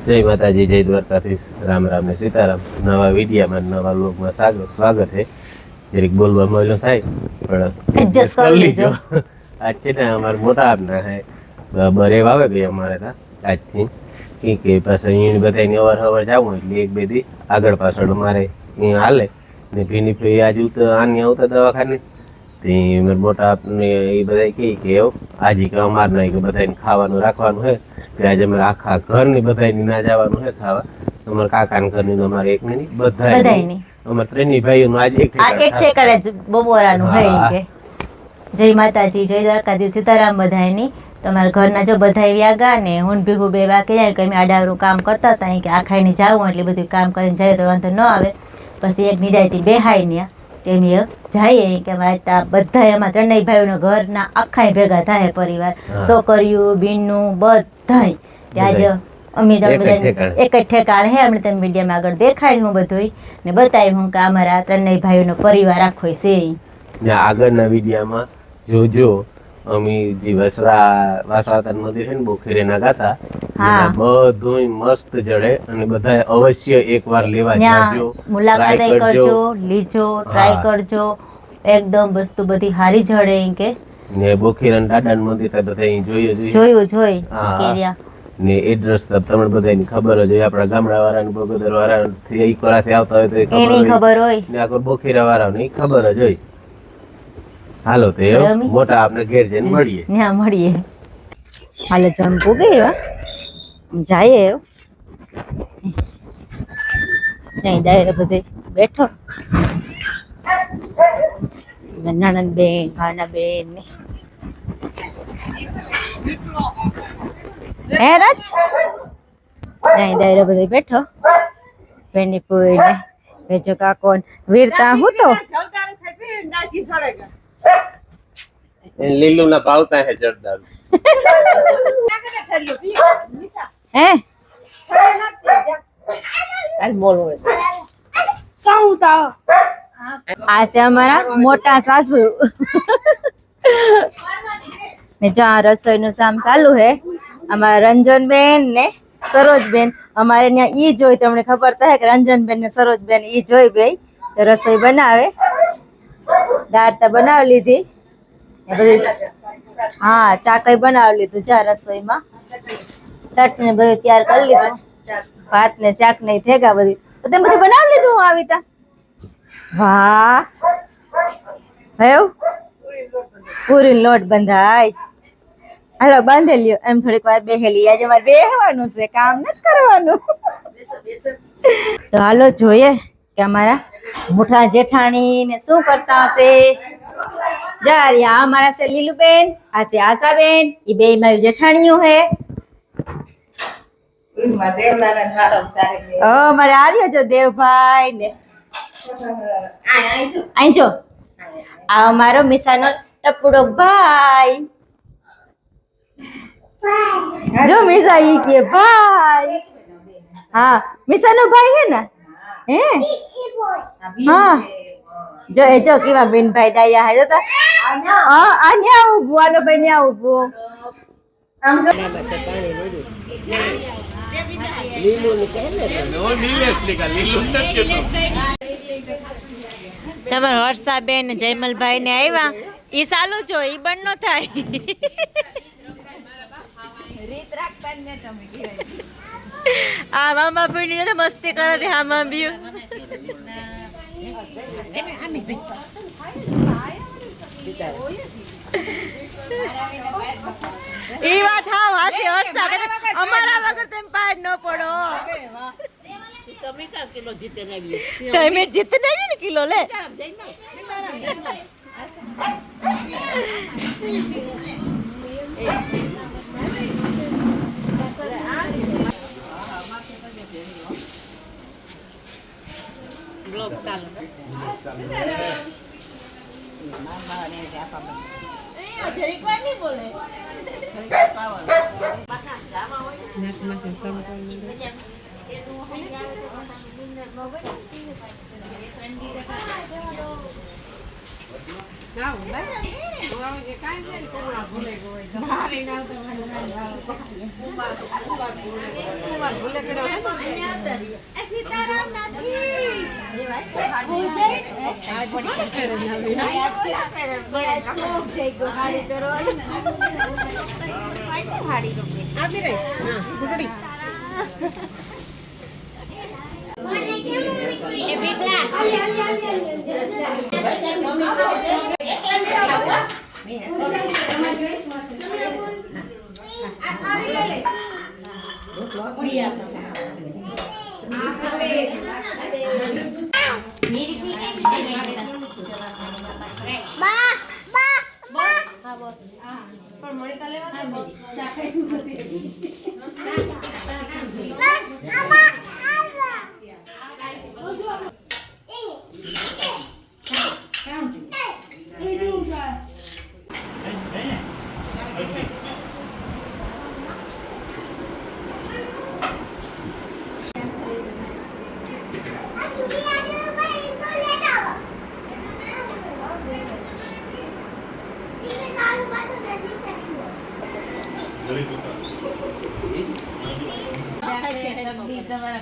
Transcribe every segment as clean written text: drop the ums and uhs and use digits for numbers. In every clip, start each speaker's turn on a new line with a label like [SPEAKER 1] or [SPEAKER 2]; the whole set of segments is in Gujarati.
[SPEAKER 1] જય માતાજી, જય દ્વારકાધીશ, રામ રામ ને સીતારામ. નવા વિડીયામાં નવા લોકમાં સ્વાગત છે. જરીક બોલવા મળ્યો થાય પણ
[SPEAKER 2] એડજસ્ટ કરી લેજો.
[SPEAKER 1] આજ છે ને અમારે મોટા આપના હે બરે વાવે ગઈ અમારે ત્યાં આજથી કે પાછા અહીંયા બધાની અવાર હવાર જવું એટલે એક બે દી આગળ પાછળ અમારે અહીંયા હાલે ને ભીની ફ્રી આજે આની આવતા દવાખાને તે મારા મોટા આપને એ બધા કહે કે આજે કે અમારે નહીં કે બધાને ખાવાનું રાખવાનું છે કે આજે અમારે આખા ઘરની બધાની ના જવાનું છે ખાવા. અમારા કાકાના ઘરની અમારે એક નહીં બધાની અમારે ત્રણેય ભાઈઓનું આજે એક
[SPEAKER 2] ઠેકાણે જ બપોરાનું હોય કે જય માતાજી, જય દ્વારકાધીશ, સીતારામ બધાયની. તમારા ઘરના જો બધા વ્યાગા ને હું ભીગું બે વાગે જાય કે અમે આડાવરું કામ કરતા હતા કે આ ખાઈને જાવું એટલે બધું કામ કરીને જાય તો વાંધો ન આવે. પછી એક નિરાયથી બેહાય ને તેમ જઈએ કે બધા એમાં ત્રણેય ભાઈઓના ઘરના આખા ભેગા થાય પરિવાર, છોકરીઓ બીનું બધાય ત્યાં અમે એક જ ઠેકાણે હે. અમને તમે મીડિયામાં આગળ દેખાડ્યું હું બધું ને બતાવ્યું હું કે અમારા ત્રણેય ભાઈઓનો પરિવાર આખો છે.
[SPEAKER 1] આગળના વિડીયામાં જોજો અમે જે વાસરાતન મંદિર છે ને બોખેરે ના ગાતા બધું મસ્ત જડે અને બધા અવશ્ય એકવાર લેવા જાજો,
[SPEAKER 2] મુલાકાત કરજો, લીજો, ટ્રાય કરજો. એકદમ વસ્તુ બધી હારી જડે કે
[SPEAKER 1] ને બોખેરન દાદાનું મંદિર તો બધા
[SPEAKER 2] જોઈ કેરિયા
[SPEAKER 1] ને એડ્રેસ તમને બધાની ખબર જ હોય. આપણા ગામડા વાળાને બગોદર વાળા થી ઈકોરાથી આવતા હોય તો
[SPEAKER 2] એની ખબર હોય
[SPEAKER 1] ને આખો બોખેરા વાળાને ખબર જ હોય. હાલો તે મોટા આપને ઘેર જઈને મળીએ.
[SPEAKER 2] ત્યાં મળીએ. હાલો જમ પૂગે એવા જાય નહીં ડાયરે બધે બેઠો નણંદ બેન, ભાના બેન ને હે રાજ નહીં ડાયરે બધે બેઠો. બેની પૂરી ને વેચો કાકો વીરતા હું તો
[SPEAKER 1] લીલું ના પાવતા હે જરદાર
[SPEAKER 2] હે આ છે અમારા મોટા સાસુ ને જ્યાં રસોઈનું કામ ચાલુ હે. અમારા રંજનબેન ને સરોજબેન અમારે ત્યાં ઈ જોઈ તમને ખબર થાય કે રંજનબેન ને સરોજબેન ઈ જોઈ બે રસોઈ બનાવે. દાળ તો બનાવી લીધી બધી, હા ચાકઈ બનાવી લીધું. જા રસોઈમાં ચટણી બધું તૈયાર કરી લીધું, ભાત ને શાક ને થેગા બધી તમે બધું બનાવી લીધું. હું આવી તા વાહ હે પૂરી લોટ બંધાય. હાલો બાંધી લ્યો એમ થોડીક વાર બેહેલી. આજે મારે બેહવાનું છે, કામ નથી કરવાનું. તો હાલો જોઈએ કે અમારા મોટા જેઠાણી ને શું કરતા હશે. આ અમારા છે લીલુબેન, આ છે આશાબેન, એ બે મારી જેઠાણીઓ હે. મારે આર્યો જો દેવભાઈ ને અહીં જો આ અમારો મીસાનો ટપુડો ભાઈ. જો મીસા ઈ કે ભાઈ, હા મીસાનો ભાઈ હે ને હે હા જો એ જો કેવા બેન ભાઈ ડાયા હે. જોતા હા આ ન્યા ઉભો આલો ભાઈ ન્યા ઉભો. તમારે હર્ષાબેન જયમલભાઈ ને આવ્યા ઈ સાલું જો ઈ બંધ નો થાય. આ મામા પીડી તો મસ્તી કરે છે. હા મામી ઈ વાત હા હાસી હર્ષા કે અમારા વગર તેમ પાડ ન પડો. તમે જીતે નહીં ને કિલો લે. બ્લોગ ચાલુ જરીક વાર નહીં બોલે. જાઓ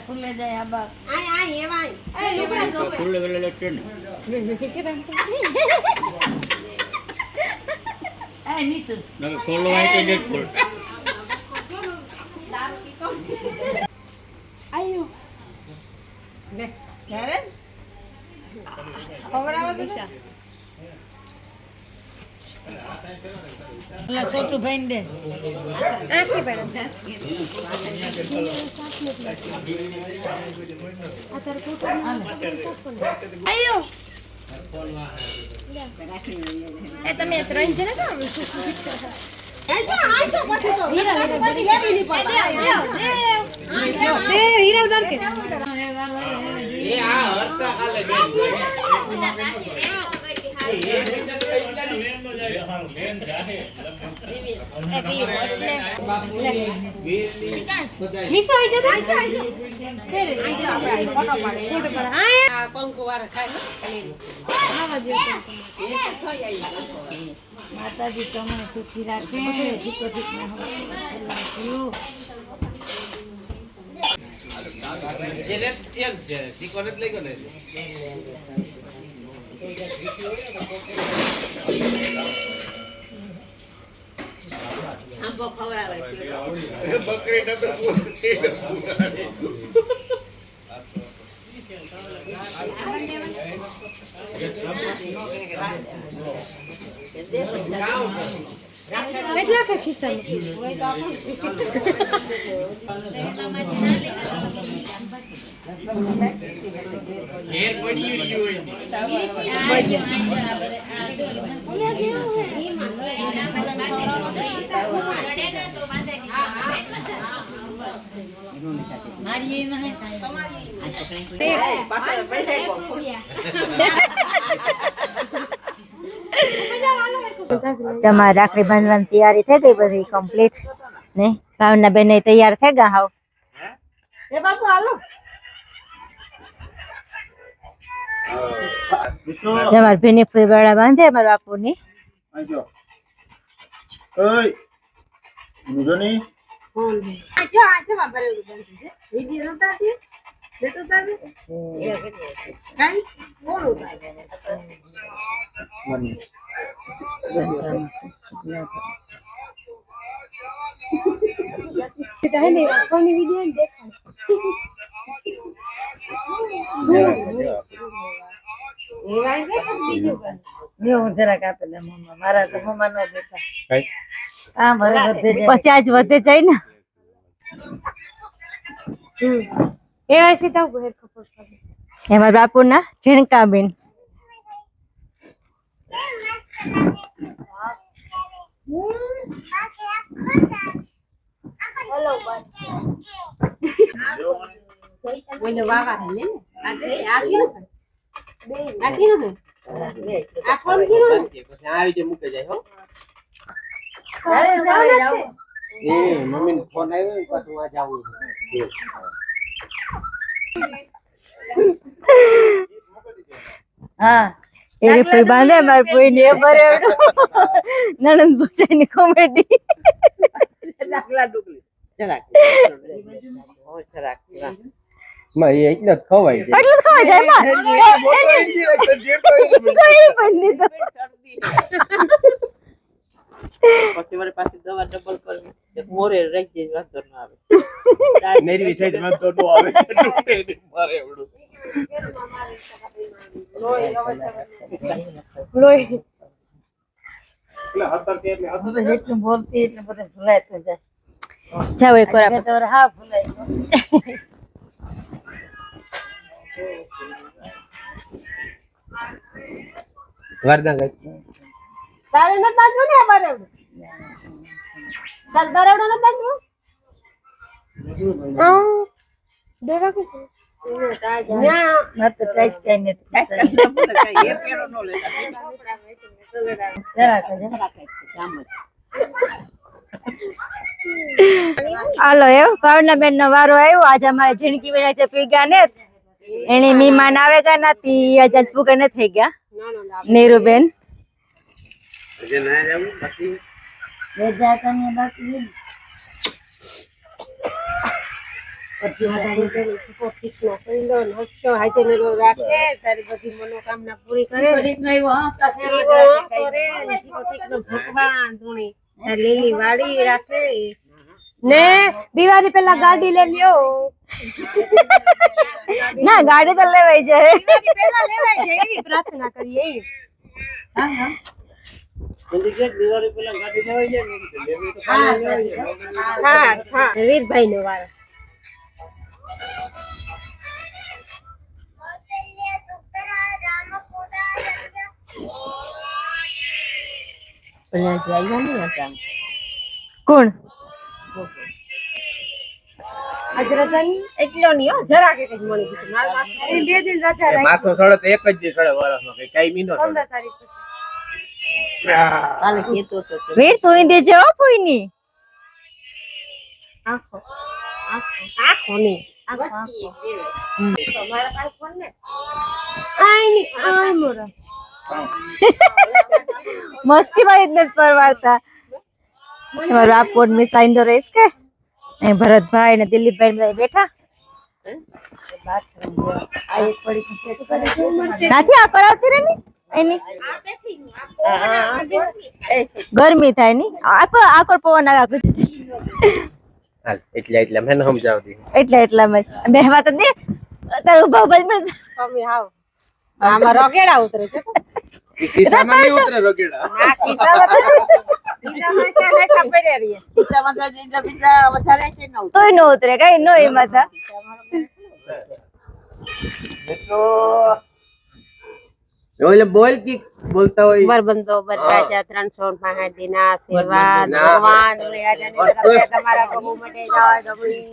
[SPEAKER 2] ખુલ્લે જાય આ છોટું ભાઈ દે તમે 3 જણા માતાજી તમને સુખી રાખે કેટલા કે ખિસ્સા ઘેર પડી રહ્યું મારી તમારે રાખડી બાંધવાની તૈયારી થઈ ગઈ બધી કમ્પ્લીટ ને ભાવના બેન તૈયાર થઈ ગયા હાવ એ બાપુ હાલો તમારે ભેની ફૂલવાળા બાંધે અમારા બાપુની જરાક આપેલા મમ્મા મારા તો મમ્મા નો દેખા પછી આજ વધે જાય ને એમાં બાપુ ના ઝીણકા બેન
[SPEAKER 1] મમ્મી ફોન આવ્યો પાછું આ જાવું
[SPEAKER 2] હા એ બાંધે મારી કોઈ ને ભરે નણંદ ભોજાઈની કોમેડી
[SPEAKER 3] દાખલા ડુકલી જરાક
[SPEAKER 1] માં એ એટલે જ ખવાય છે.
[SPEAKER 2] એટલું જ ખવાય જાય માં કોઈ પણ નહીં તો.
[SPEAKER 3] પછી મારી પાસે દવા ડબલ કરવી એક મોરે રહી જાય વાંધો ના આવે
[SPEAKER 1] નેરવી થઈ જાય તો નો આવે તૂટે નહીં મારે એવડું.
[SPEAKER 3] હવે જેટલું બોલતી એટલે બધું ભૂલાતું જાય
[SPEAKER 2] જાઓ એક વાર આપણે.
[SPEAKER 3] તો હા ભૂલાઈ ગયું
[SPEAKER 1] વારદા ગઈ.
[SPEAKER 3] તારે ન તાજવું ને બરાબર તાર બરાબર ન તાજવું ડેરા કે ના તો ટાઈસ કઈ નથી
[SPEAKER 2] હાલો એવું ભાવનાબેન નો વારો આવ્યો. આજે અમારે જિંદગી બેન જે પી ગયા ને એની મહેમાન આવે ગયા નથી આજે પૂગે ન થઈ ગયા નીરુબેન.
[SPEAKER 1] જે ના જાવું પછી
[SPEAKER 3] મનોકામના પૂરી કરે ભગવાન ધૂણી લીલી વાડી રાખે ને દિવાળી પેલા ગાડી લઈ લ્યો
[SPEAKER 2] ના ગાડી તો લેવાઈ જાય.
[SPEAKER 3] પેલા લેવાય છે એવી પ્રાર્થના કરીએ એવી હા હા વીરભાઈ નો વારો
[SPEAKER 2] કોણ
[SPEAKER 3] આજ રજા ની એટલો ની હો જરા કે કઈ મળી ગયું મારા માથે બે દિન રજા રહી
[SPEAKER 1] માથો સડે તો એક જ દી સડે વરસમાં કઈ કાઈ નો
[SPEAKER 3] 15 તારીખ પછી હાલે કેતો તો
[SPEAKER 2] વીર તું ઈંધી જેવો ફૂઈની
[SPEAKER 3] આખો આખો ની તમારા પાસે ફોન ને આઈ ની આ મોરા
[SPEAKER 2] મસ્તી માં જ નથી પરવારતા. મારું આપોડ મી સાઈન્ડો રહીશ કે અહીં ભરતભાઈ ને દિલીપભાઈ બધા બેઠા નથી આ કરાવતી રે ની એની ગરમી થાય ની આકોર પવન આવે
[SPEAKER 1] હાલ એટલે મને સમજાવતી
[SPEAKER 2] એટલા બેહવા તો દે તારું ઉભા ઉભા જ
[SPEAKER 3] તમે હાવ આમાં રોગેડા ઉતરે છે
[SPEAKER 1] ખિસ્સામાં નહીં ઉતરે રોકેડા.
[SPEAKER 3] આ ખીચામાં ક્યાં લેખા પડ્યા રહીએ ખીચામાં તો જીંદા બીજા વધારે છે ન
[SPEAKER 2] તોય નો ઉતરે કઈ નો એમાં તા
[SPEAKER 1] ઓલે બોલ કી બોલતા હોય
[SPEAKER 3] બરબંધો બરરાજા 365 દિના આશીર્વાદ ભગવાન તમારા પ્રભુ માટે જવા ગમી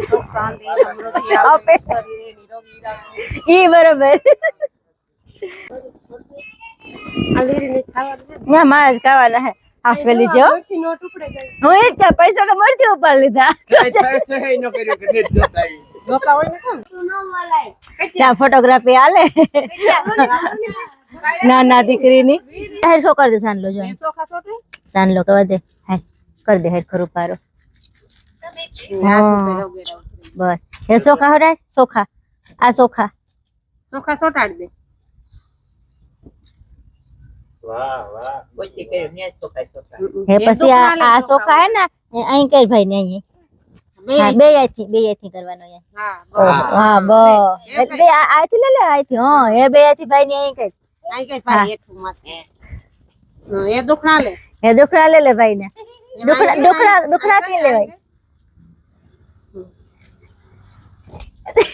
[SPEAKER 3] સુખ શાંતિ સમૃદ્ધિ આપે શરીરે નિરોગી રાખે
[SPEAKER 2] ઈ બરોબર
[SPEAKER 3] આવીને ખાવાનું
[SPEAKER 2] ના મારે જ ખાવાના હે આપેલી જો
[SPEAKER 3] નોટ ઉપડે જાય
[SPEAKER 2] હું એ જ પૈસા તો મળતી ઉપર લીધા
[SPEAKER 1] છે નો કર્યો કે નથી જોતા ઈ.
[SPEAKER 3] જોતા હોય ને કેમ
[SPEAKER 2] ત્યાં ફોટોગ્રાફી હાલે ના ના દીકરીની હેરખો કરી દે સાનલો જો
[SPEAKER 3] સોખા સોટે
[SPEAKER 2] સાનલો કરવા દે હાય કરી દે હેરખો રૂપારો હા બસ હે સોખા હોરાય સોખા આ સોખા
[SPEAKER 3] સોખા સોટાડી દે
[SPEAKER 1] વાહ વાહ
[SPEAKER 3] બોલતી કે ને સોખા સોખા
[SPEAKER 2] હે પછી આ સોખા હે ને અહીં કર ભાઈ ને અહીં હા બે આથી કરવાનો અહીંયા હા બે આથી લે લે આથી હા હે બે આથી ભાઈ ને અહીં કર
[SPEAKER 3] આઈ કે ભાઈ એઠું માથે એ દુખણા લે
[SPEAKER 2] હે દુખડા લે લે ભાઈ ને દુખડા કે લેવાય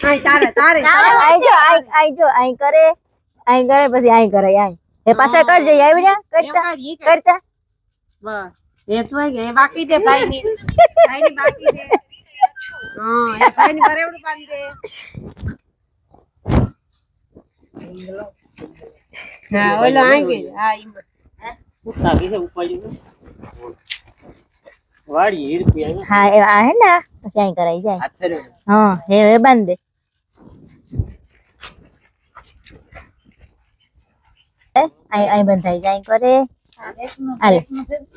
[SPEAKER 3] આઈ તારે
[SPEAKER 2] આઈ જો આઈ કરે પછી આઈ કરે આઈ એ પાસે કરજે આવી ને કરતા
[SPEAKER 3] બસ એ તો કે બાકી દે ભાઈ ની બાકી દે હા એ ભાઈ ની બરેવડું બાંધ દે હા ઓલો આઈ ગઈ હા ઈ ઉતા કે ઉપાડી વાડી હીરપી
[SPEAKER 2] હા એ આ હે ને પછી આઈ કરાઈ જાય
[SPEAKER 1] હાથે
[SPEAKER 2] હા હે બાંધ દે આઈ બંધાઈ જાય કરે હાલે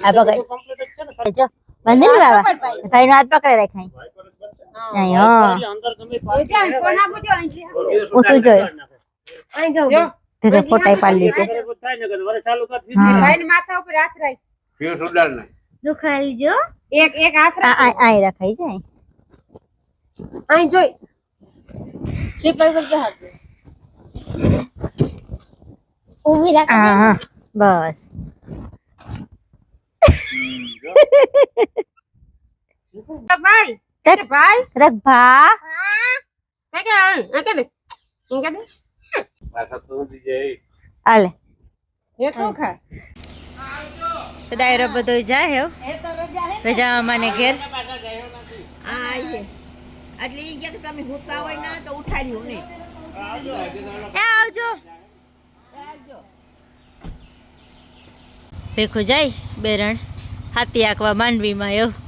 [SPEAKER 2] આ પકડ જો બંને ને બાબા ભાઈ નો હાથ પકડે રાખાય અહીં હા ઓછું જોયું ભેગા ફોટા પાડી લીધે
[SPEAKER 3] માથા ઉપર હાથ રાખ
[SPEAKER 4] દુખાઈ જો
[SPEAKER 3] એક હાથ
[SPEAKER 2] અહીં રખાઈ જાય
[SPEAKER 3] અહીં જોઈ સ્લીપર કરજો હાથ
[SPEAKER 4] ઊભી રાખ
[SPEAKER 2] હા હા બસ
[SPEAKER 3] ભાઈ
[SPEAKER 2] રખ
[SPEAKER 3] ભાઈ
[SPEAKER 2] રખ ભા
[SPEAKER 3] કે આ કે
[SPEAKER 2] હાલે
[SPEAKER 3] એ તો ખા
[SPEAKER 2] તો દાયરો બધો જાય હેવ વેજા મને ઘેર
[SPEAKER 5] એટલે ઈ કે તમે હોતા હોય ના તો ઉઠાડ્યું નહીં
[SPEAKER 2] આવજો ભેખું જાય બેરણ હાથી આંકવા માંડવીમાં એવું